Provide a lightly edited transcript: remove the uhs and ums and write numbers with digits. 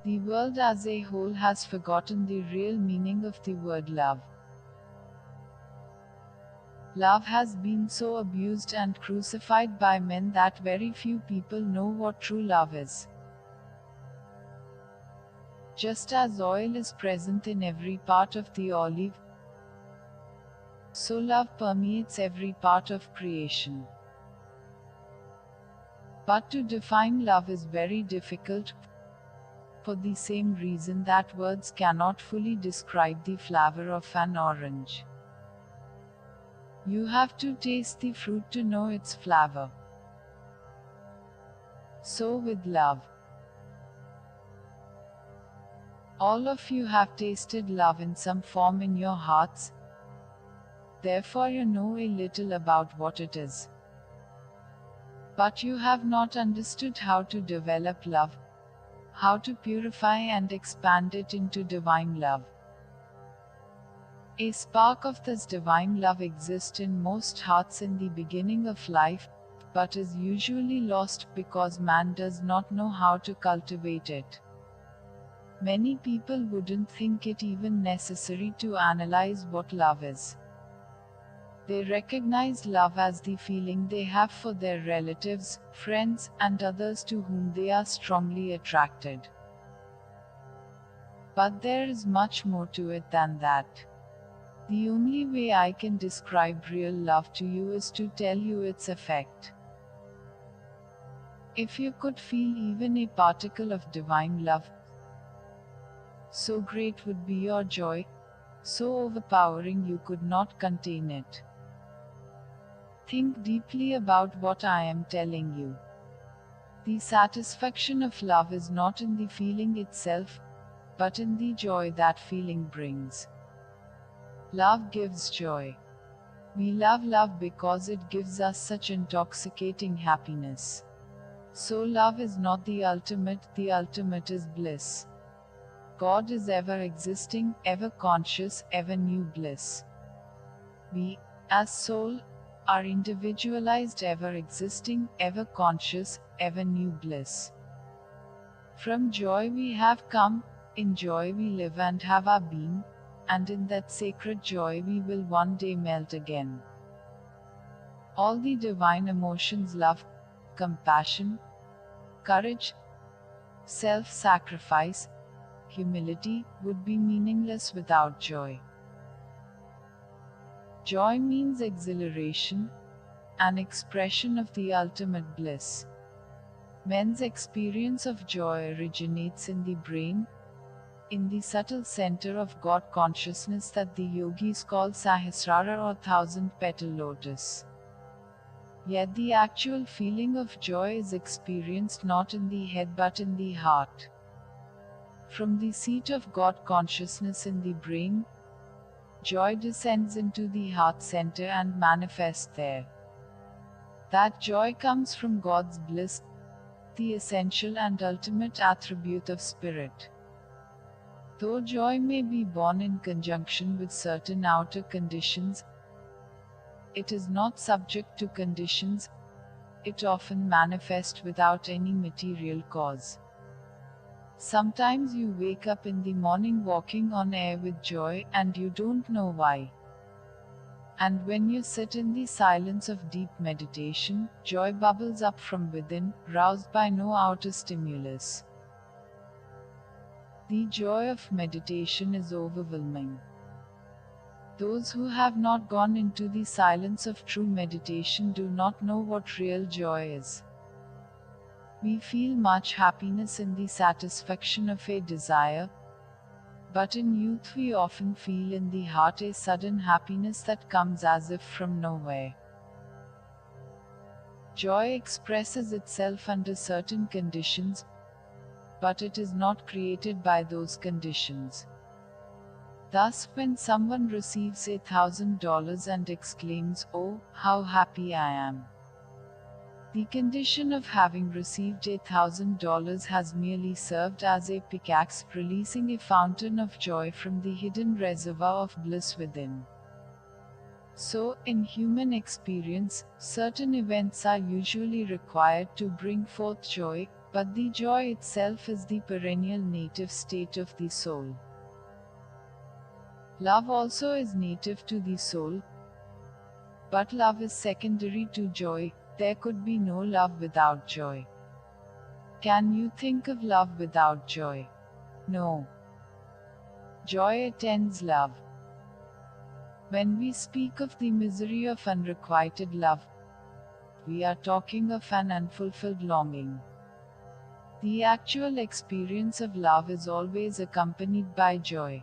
The world as a whole has forgotten the real meaning of the word love. Love has been so abused and crucified by men that very few people know what true love is. Just as oil is present in every part of the olive, so love permeates every part of creation. But to define love is very difficult, for the same reason that words cannot fully describe the flavor of an orange. You have to taste the fruit to know its flavor. So with love. All of you have tasted love in some form in your hearts, therefore you know a little about what it is. But you have not understood how to develop love, how to purify and expand it into divine love. A spark of this divine love exists in most hearts in the beginning of life, but is usually lost because man does not know how to cultivate it. Many people wouldn't think it even necessary to analyze what love is. They recognize love as the feeling they have for their relatives, friends, and others to whom they are strongly attracted. But there is much more to it than that. The only way I can describe real love to you is to tell you its effect. If you could feel even a particle of divine love, so great would be your joy, so overpowering you could not contain it. Think deeply about what I am telling you. The satisfaction of love is not in the feeling itself, but in the joy that feeling brings. Love gives joy. We love love because it gives us such intoxicating happiness. So love is not the ultimate is bliss. God is ever existing, ever conscious, ever new bliss. We, as soul, are individualized, ever existing, ever conscious, ever new bliss. From joy we have come, in joy we live and have our being, and in that sacred joy we will one day melt again. All the divine emotions, love, compassion, courage, self-sacrifice, humility, would be meaningless without joy. Joy means exhilaration, an expression of the ultimate bliss. Men's experience of joy originates in the brain, in the subtle center of God consciousness that the yogis call Sahasrara or thousand-petal lotus. Yet the actual feeling of joy is experienced not in the head but in the heart. From the seat of God consciousness in the brain, joy descends into the heart center and manifests there. That joy comes from God's bliss, the essential and ultimate attribute of spirit. Though joy may be born in conjunction with certain outer conditions, it is not subject to conditions, it often manifests without any material cause. Sometimes you wake up in the morning walking on air with joy, and you don't know why. And when you sit in the silence of deep meditation, joy bubbles up from within, roused by no outer stimulus. The joy of meditation is overwhelming. Those who have not gone into the silence of true meditation do not know what real joy is. We feel much happiness in the satisfaction of a desire, but in youth we often feel in the heart a sudden happiness that comes as if from nowhere. Joy expresses itself under certain conditions, but it is not created by those conditions. Thus, when someone receives $1,000 and exclaims, "Oh, how happy I am!" the condition of having received $1,000 has merely served as a pickaxe, releasing a fountain of joy from the hidden reservoir of bliss within. So, in human experience, certain events are usually required to bring forth joy, but the joy itself is the perennial native state of the soul. Love also is native to the soul, but love is secondary to joy. There could be no love without joy. Can you think of love without joy? No. Joy attends love. When we speak of the misery of unrequited love, we are talking of an unfulfilled longing. The actual experience of love is always accompanied by joy.